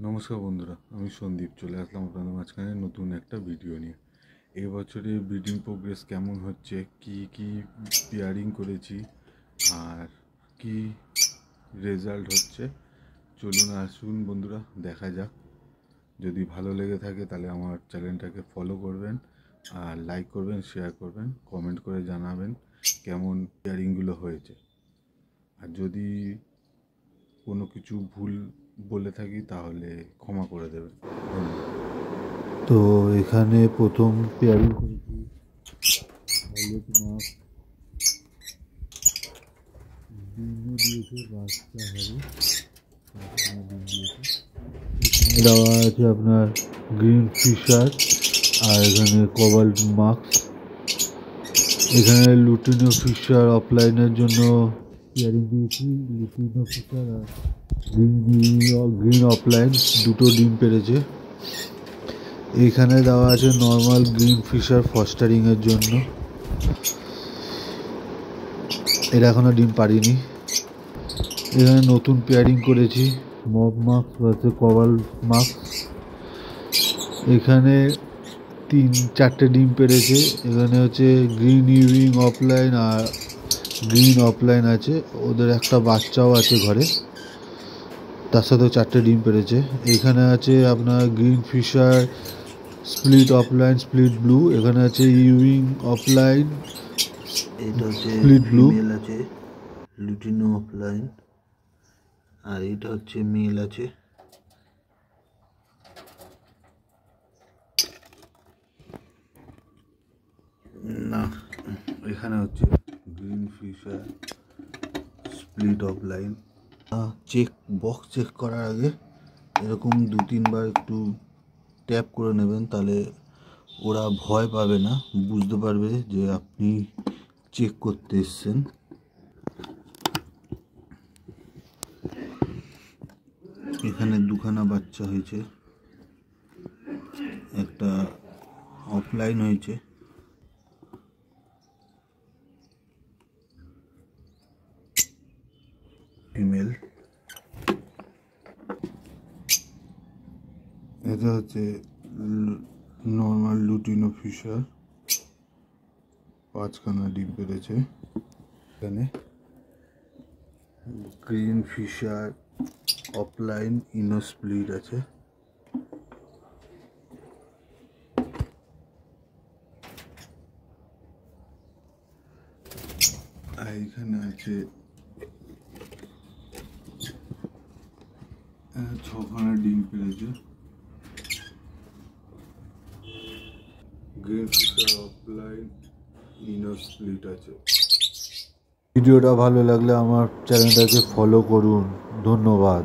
নমস্কার বন্ধুরা, আমি সন্দীপ চলে আসলাম আপনাদের মাঝখানে নতুন একটা ভিডিও নিয়ে। এবছরে ব্রিডিং প্রোগ্রেস কেমন হচ্ছে, কি কি পেয়ারিং করেছি আর কি রেজাল্ট হচ্ছে, চলুন আসুন বন্ধুরা দেখা যাক। যদি ভালো লেগে থাকে তাহলে আমার চ্যানেলটাকে ফলো করবেন আর লাইক করবেন, শেয়ার করবেন, কমেন্ট করে জানাবেন কেমন পেয়ারিংগুলো হয়েছে। আর যদি কোনো কিছু ভুল বলে থাকি তাহলে ক্ষমা করে দেবেন। তো এখানে প্রথম পেয়ারিং করেছি হলুদ মাছ, ডিমও দিয়েছে, বাচ্চা হবে, ডিম দিয়েছে। এখানে দেওয়া আছে আপনার গ্রিন ফিশার আর এখানে কোবাল্ট মাস্ক। এখানে লুটিনো ফিশার অফলাইনের জন্য পেয়ারিং দিয়েছি, লুটিনো ফিশার আর গ্রিন অফলাইন দুটো ডিম পেরেছে। এইখানে দেওয়া আছে নর্মাল গ্রিন ফিশার ফস্টারিংয়ের জন্য, এটা এখনও ডিম পারিনি। এখানে নতুন পেয়ারিং করেছি মব মাস্ক আছে কভাল মাস্ক। এখানে 3-4টে ডিম পেরেছে। এখানে হচ্ছে গ্রিন ইউইং অফলাইন আর গ্রিন অফলাইন আছে, ওদের একটা বাচ্চাও আছে ঘরে, তার সাথেও 4টে ডিম পেরেছে। এখানে আছে আপনার green Fischer split opaline split blue. এখানে আছে ইউইং অফলাইন, এটা হচ্ছে স্প্লিট ব্লু ফিমেল আছে লুটিনো অফলাইন, আর এটা হচ্ছে মেল আছে। না, এখানে হচ্ছে green Fischer split opaline. Check box check করার আগে এরকম 2-3 বার একটু ট্যাপ করে নেবেন, তাহলে ওরা ভয় পাবে না, বুঝতে পারবে যে আপনি চেক করতে এসছেন। এখানে 2খানা বাচ্চা হয়েছে, একটা অফলাইন হয়েছে, ফিমেল। এটা হচ্ছে নর্মাল লুটিনো ফিশার, 5খানা ডিম পেরেছে। এখানে গ্রিন ফিশার অফলাইন ইনো স্প্লিট আছে। আর এখানে আছে 6খানা ডিম পেরেছে। গ্রিন ফিশার অফলাইন ইনো স্প্লিট আছে। ভিডিওটা ভালো লাগলে আমার চ্যানেলটাকে ফলো করুন। ধন্যবাদ।